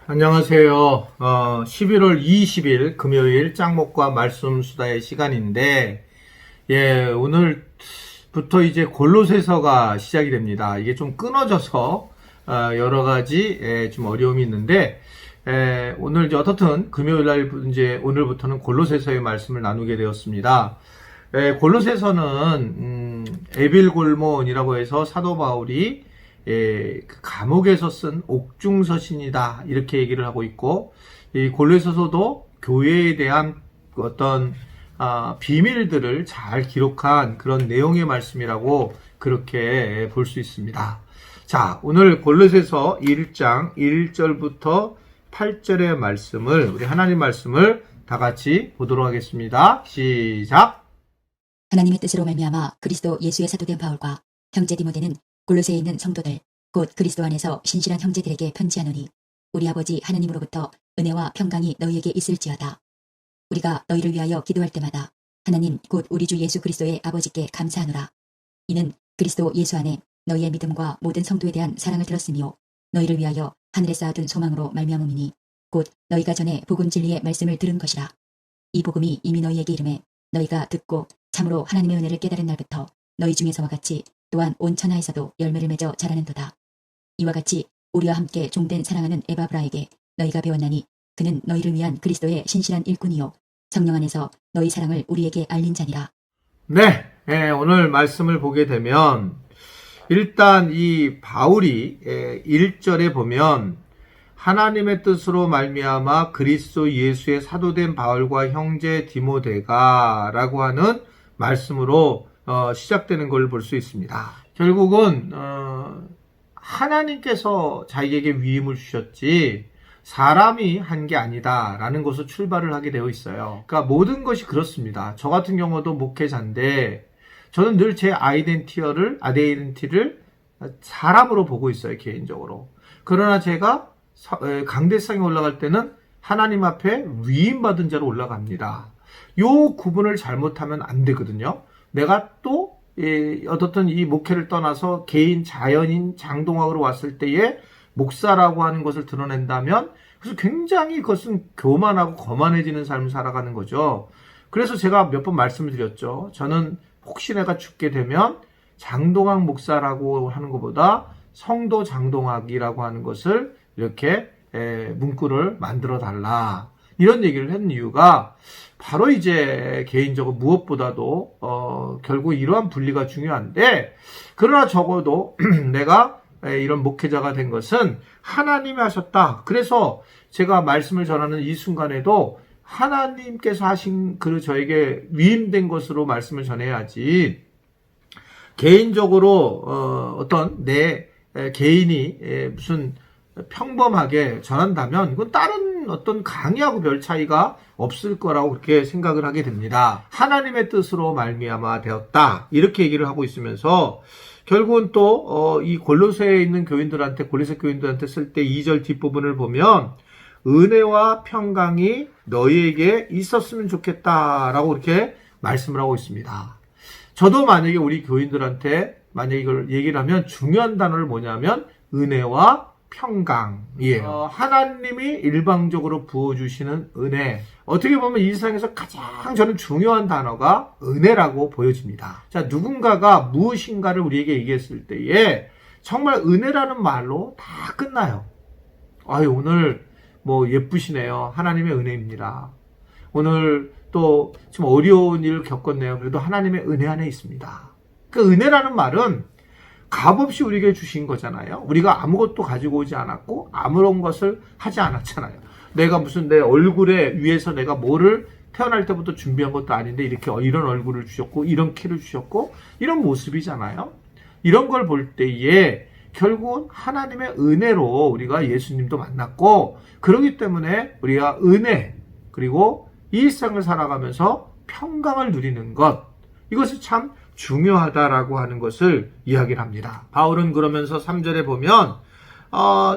안녕하세요. 11월 20일 금요일 짱목과 말씀 수다의 시간인데, 오늘부터 이제 골로새서가 시작이 됩니다. 이게 좀 끊어져서, 여러 가지, 좀 어려움이 있는데, 오늘 이제 어떻든 금요일 날 이제 오늘부터는 골로새서의 말씀을 나누게 되었습니다. 골로새서는, 에빌골몬이라고 해서 사도 바울이 그 감옥에서 쓴 옥중서신이다 이렇게 얘기를 하고 있고, 이 골로새서도 교회에 대한 어떤 비밀들을 잘 기록한 그런 내용의 말씀이라고 그렇게 볼 수 있습니다. 자, 오늘 골로새서 1장 1절부터 8절의 말씀을, 우리 하나님 말씀을 다 같이 보도록 하겠습니다. 시작. 하나님의 뜻으로 말미암아 그리스도 예수의 사도된 바울과 형제 디모데는 골로새에 있는 성도들 곧 그리스도 안에서 신실한 형제들에게 편지하노니, 우리 아버지 하나님으로부터 은혜와 평강이 너희에게 있을지어다. 우리가 너희를 위하여 기도할 때마다 하나님 곧 우리 주 예수 그리스도의 아버지께 감사하노라. 이는 그리스도 예수 안에 너희의 믿음과 모든 성도에 대한 사랑을 들었으며 너희를 위하여 하늘에 쌓아둔 소망으로 말미암음이니, 곧 너희가 전에 복음 진리의 말씀을 들은 것이라. 이 복음이 이미 너희에게 이름에 너희가 듣고 참으로 하나님의 은혜를 깨달은 날부터 너희 중에서와 같이 또한 온 천하에서도 열매를 맺어 자라는도다. 이와 같이 우리와 함께 종된 사랑하는 에바브라에게 너희가 배웠나니, 그는 너희를 위한 그리스도의 신실한 일꾼이요 성령 안에서 너희 사랑을 우리에게 알린 자니라. 네, 오늘 말씀을 보게 되면 일단 이 바울이 1절에 보면 하나님의 뜻으로 말미암아 그리스도 예수의 사도된 바울과 형제 디모데가 라고 하는 말씀으로 시작되는 걸 볼 수 있습니다. 결국은 하나님께서 자기에게 위임을 주셨지 사람이 한 게 아니다라는 것으로 출발을 하게 되어 있어요. 그러니까 모든 것이 그렇습니다. 저 같은 경우도 목회자인데 저는 늘 제 아이덴티티를 사람으로 보고 있어요, 개인적으로. 그러나 제가 강대상에 올라갈 때는 하나님 앞에 위임받은 자로 올라갑니다. 요 구분을 잘못하면 안 되거든요. 내가 또 어떻든 이 목회를 떠나서 개인 자연인 장동학으로 왔을 때에 목사라고 하는 것을 드러낸다면, 그래서 굉장히 그것은 교만하고 거만해지는 삶을 살아가는 거죠. 그래서 제가 몇 번 말씀을 드렸죠. 저는 혹시 내가 죽게 되면 장동학 목사라고 하는 것보다 성도 장동학이라고 하는 것을 이렇게 문구를 만들어 달라, 이런 얘기를 했는 이유가 바로 이제 개인적으로 무엇보다도 결국 이러한 분리가 중요한데, 그러나 적어도 내가 이런 목회자가 된 것은 하나님이 하셨다. 그래서 제가 말씀을 전하는 이 순간에도 하나님께서 하신 저에게 위임된 것으로 말씀을 전해야지, 개인적으로 어떤 내 개인이 무슨 평범하게 전한다면 이건 다른 어떤 강의하고 별 차이가 없을 거라고 그렇게 생각을 하게 됩니다. 하나님의 뜻으로 말미암아 되었다, 이렇게 얘기를 하고 있으면서 결국은 또 이 골로새에 있는 교인들한테, 골로새 교인들한테 쓸 때 2절 뒷부분을 보면 은혜와 평강이 너희에게 있었으면 좋겠다라고 이렇게 말씀을 하고 있습니다. 저도 만약에 우리 교인들한테 만약에 이걸 얘기를 하면 중요한 단어를 뭐냐면 은혜와 평강이에요. 하나님이 일방적으로 부어주시는 은혜. 어떻게 보면 이 세상에서 가장 저는 중요한 단어가 은혜라고 보여집니다. 자, 누군가가 무엇인가를 우리에게 얘기했을 때에 정말 은혜라는 말로 다 끝나요. 아유, 오늘 뭐 예쁘시네요. 하나님의 은혜입니다. 오늘 또 좀 어려운 일을 겪었네요. 그래도 하나님의 은혜 안에 있습니다. 그 은혜라는 말은 값없이 우리에게 주신 거잖아요. 우리가 아무것도 가지고 오지 않았고 아무런 것을 하지 않았잖아요. 내가 무슨 내 얼굴에 위해서 내가 뭐를 태어날 때부터 준비한 것도 아닌데 이렇게 이런 얼굴을 주셨고 이런 키를 주셨고 이런 모습이잖아요. 이런 걸 볼 때에 결국은 하나님의 은혜로 우리가 예수님도 만났고, 그렇기 때문에 우리가 은혜, 그리고 이 일상을 살아가면서 평강을 누리는 것, 이것이 참 중요하다라고 하는 것을 이야기를 합니다. 바울은 그러면서 3절에 보면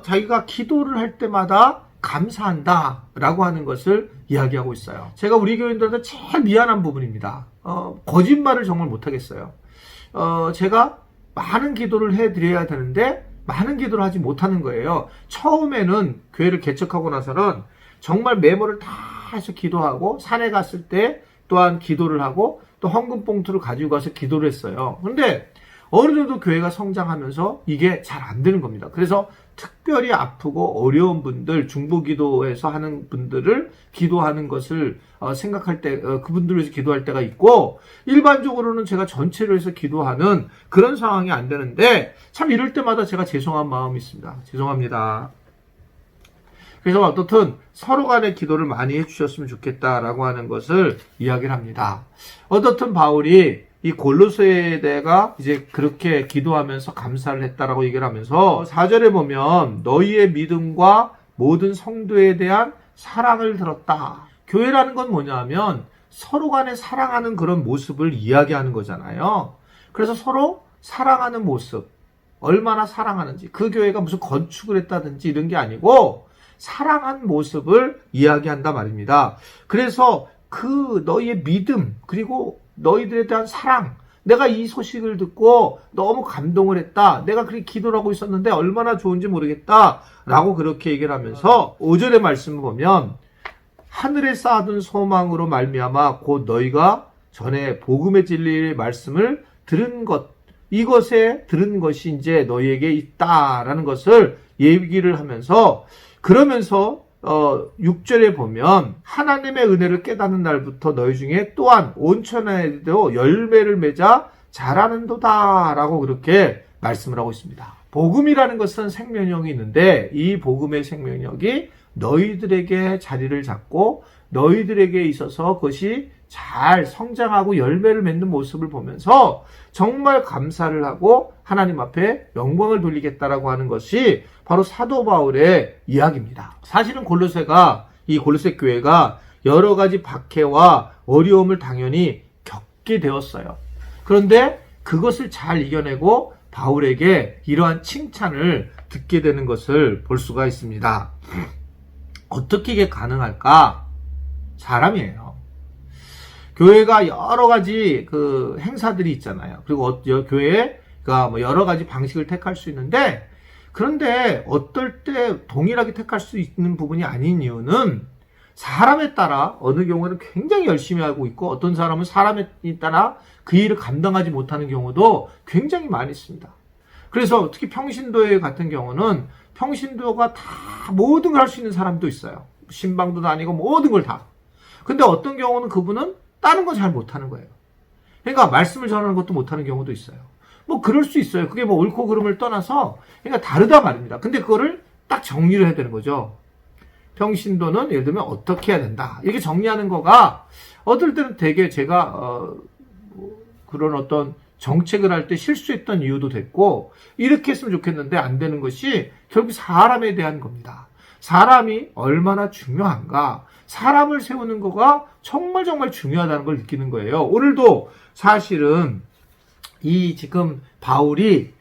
자기가 기도를 할 때마다 감사한다라고 하는 것을 이야기하고 있어요. 제가 우리 교인들한테 제일 미안한 부분입니다. 거짓말을 정말 못하겠어요. 제가 많은 기도를 해드려야 되는데 많은 기도를 하지 못하는 거예요. 처음에는 교회를 개척하고 나서는 정말 메모를 다 해서 기도하고 산에 갔을 때 또한 기도를 하고 또 헌금 봉투를 가지고 가서 기도를 했어요. 그런데 어느 정도 교회가 성장하면서 이게 잘 안 되는 겁니다. 그래서 특별히 아프고 어려운 분들, 중보기도에서 하는 분들을 기도하는 것을 생각할 때, 그분들을 위해서 기도할 때가 있고, 일반적으로는 제가 전체를 해서 기도하는 그런 상황이 안 되는데, 참 이럴 때마다 제가 죄송한 마음이 있습니다. 죄송합니다. 그래서 어떻든 서로 간의 기도를 많이 해주셨으면 좋겠다라고 하는 것을 이야기를 합니다. 어떻든 바울이 이 골로새에다가 이제 그렇게 기도하면서 감사를 했다라고 얘기를 하면서 4절에 보면 너희의 믿음과 모든 성도에 대한 사랑을 들었다. 교회라는 건 뭐냐면 서로 간에 사랑하는 그런 모습을 이야기하는 거잖아요. 그래서 서로 사랑하는 모습, 얼마나 사랑하는지, 그 교회가 무슨 건축을 했다든지 이런 게 아니고 사랑한 모습을 이야기한다 말입니다. 그래서 그 너희의 믿음, 그리고 너희들에 대한 사랑, 내가 이 소식을 듣고 너무 감동을 했다. 내가 그렇게 기도를 하고 있었는데 얼마나 좋은지 모르겠다. 라고 그렇게 얘기를 하면서 5절의 말씀을 보면 하늘에 쌓아둔 소망으로 말미암아 곧 너희가 전에 복음의 진리의 말씀을 들은 것, 이것에 들은 것이 이제 너희에게 있다라는 것을 얘기를 하면서 그러면서 6절에 보면 하나님의 은혜를 깨닫는 날부터 너희 중에 또한 온천에도 열매를 맺아 자라는도다 라고 그렇게 말씀을 하고 있습니다. 복음이라는 것은 생명력이 있는데 이 복음의 생명력이 너희들에게 자리를 잡고 너희들에게 있어서 그것이 잘 성장하고 열매를 맺는 모습을 보면서 정말 감사를 하고 하나님 앞에 영광을 돌리겠다라고 하는 것이 바로 사도 바울의 이야기입니다. 사실은 이 골로새 교회가 여러 가지 박해와 어려움을 당연히 겪게 되었어요. 그런데 그것을 잘 이겨내고 바울에게 이러한 칭찬을 듣게 되는 것을 볼 수가 있습니다. 어떻게 이게 가능할까? 사람이에요. 교회가 여러 가지 그 행사들이 있잖아요. 그리고 교회가 뭐 여러 가지 방식을 택할 수 있는데, 그런데 어떨 때 동일하게 택할 수 있는 부분이 아닌 이유는 사람에 따라 어느 경우는 굉장히 열심히 하고 있고 어떤 사람은 사람에 따라 그 일을 감당하지 못하는 경우도 굉장히 많이 있습니다. 그래서 특히 평신도회 같은 경우는 평신도가 다 모든 걸 할 수 있는 사람도 있어요. 신방도 다니고 모든 걸 다. 근데 어떤 경우는 그분은 다른 거 잘 못하는 거예요. 그러니까 말씀을 전하는 것도 못하는 경우도 있어요. 뭐 그럴 수 있어요. 그게 뭐 옳고 그름을 떠나서 그러니까 다르다 말입니다. 근데 그거를 딱 정리를 해야 되는 거죠. 평신도는 예를 들면 어떻게 해야 된다. 이렇게 정리하는 거가 어떨 때는 되게 제가 그런 어떤 정책을 할 때 실수했던 이유도 됐고 이렇게 했으면 좋겠는데 안 되는 것이 결국 사람에 대한 겁니다. 사람이 얼마나 중요한가. 사람을 세우는 거가 정말 중요하다는 걸 느끼는 거예요. 오늘도 사실은 이 지금 바울이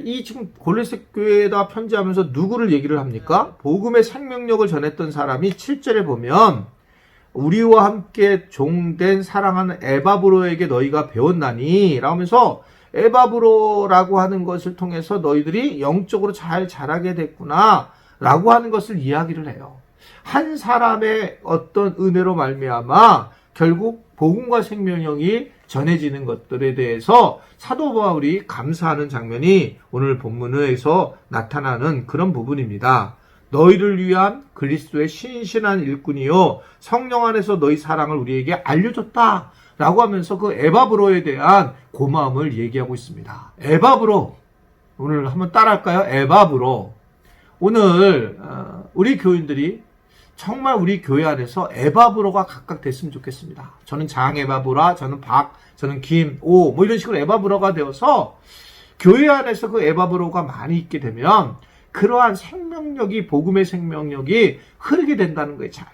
이 지금 골로새 교회에다 편지하면서 누구를 얘기를 합니까? 복음의 생명력을 전했던 사람이 7절에 보면 우리와 함께 종된 사랑하는 에바브로에게 너희가 배웠나니 라면서 에바브로라고 하는 것을 통해서 너희들이 영적으로 잘 자라게 됐구나 라고 하는 것을 이야기를 해요. 한 사람의 어떤 은혜로 말미암아 결국 복음과 생명력이 전해지는 것들에 대해서 사도 바울이 감사하는 장면이 오늘 본문에서 나타나는 그런 부분입니다. 너희를 위한 그리스도의 신실한 일꾼이요 성령 안에서 너희 사랑을 우리에게 알려줬다 라고 하면서 그 에바브로에 대한 고마움을 얘기하고 있습니다. 에바브로, 오늘 한번 따라할까요? 에바브로. 오늘 우리 교인들이 정말 우리 교회 안에서 에바브로가 각각 됐으면 좋겠습니다. 저는 장 에바브라, 저는 박, 저는 김, 오, 뭐 이런 식으로 에바브로가 되어서 교회 안에서 그 에바브로가 많이 있게 되면 그러한 생명력이, 복음의 생명력이 흐르게 된다는 거예요, 잘.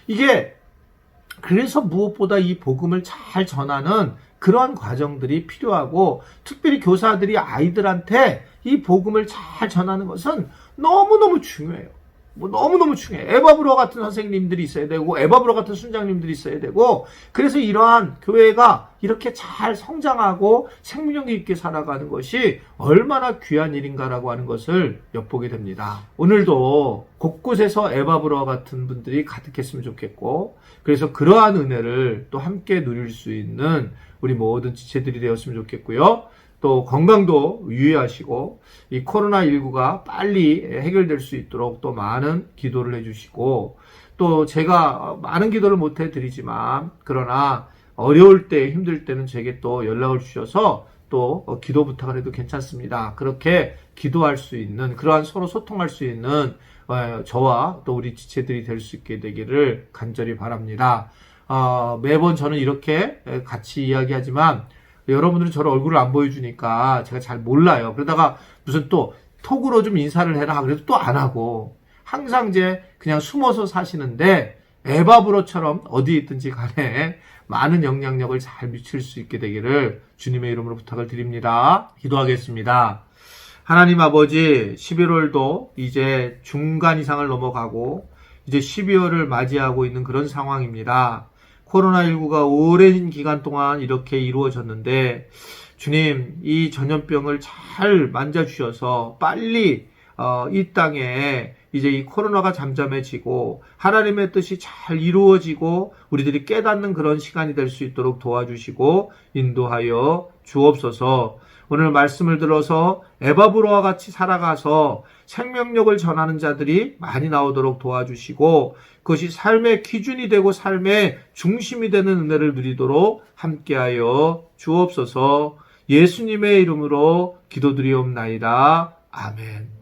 이게, 그래서 무엇보다 이 복음을 잘 전하는 그러한 과정들이 필요하고, 특별히 교사들이 아이들한테 이 복음을 잘 전하는 것은 너무너무 중요해요. 뭐 너무너무 중요해. 에바브로 같은 선생님들이 있어야 되고 에바브로 같은 순장님들이 있어야 되고 그래서 이러한 교회가 이렇게 잘 성장하고 생명력 있게 살아가는 것이 얼마나 귀한 일인가라고 하는 것을 엿보게 됩니다. 오늘도 곳곳에서 에바브로와 같은 분들이 가득했으면 좋겠고 그래서 그러한 은혜를 또 함께 누릴 수 있는 우리 모든 지체들이 되었으면 좋겠고요. 또 건강도 유의하시고 이 코로나19가 빨리 해결될 수 있도록 또 많은 기도를 해주시고 또 제가 많은 기도를 못 해드리지만 그러나 어려울 때 힘들 때는 제게 또 연락을 주셔서 또 기도 부탁을 해도 괜찮습니다. 그렇게 기도할 수 있는 그러한 서로 소통할 수 있는 저와 또 우리 지체들이 될 수 있게 되기를 간절히 바랍니다. 매번 저는 이렇게 같이 이야기하지만 여러분들은 저를 얼굴을 안 보여주니까 제가 잘 몰라요. 그러다가 무슨 또 톡으로 좀 인사를 해라 그래도 또 안 하고 항상 이제 그냥 숨어서 사시는데 에바브로처럼 어디 있든지 간에 많은 영향력을 잘 미칠 수 있게 되기를 주님의 이름으로 부탁을 드립니다. 기도하겠습니다. 하나님 아버지 11월도 이제 중간 이상을 넘어가고 이제 12월을 맞이하고 있는 그런 상황입니다. 코로나19가 오랜 기간 동안 이렇게 이루어졌는데 주님 이 전염병을 잘 만져주셔서 빨리 이 땅에 이제 이 코로나가 잠잠해지고 하나님의 뜻이 잘 이루어지고 우리들이 깨닫는 그런 시간이 될 수 있도록 도와주시고 인도하여 주옵소서. 오늘 말씀을 들어서 에바브로와 같이 살아가서 생명력을 전하는 자들이 많이 나오도록 도와주시고 그것이 삶의 기준이 되고 삶의 중심이 되는 은혜를 누리도록 함께하여 주옵소서. 예수님의 이름으로 기도드리옵나이다. 아멘.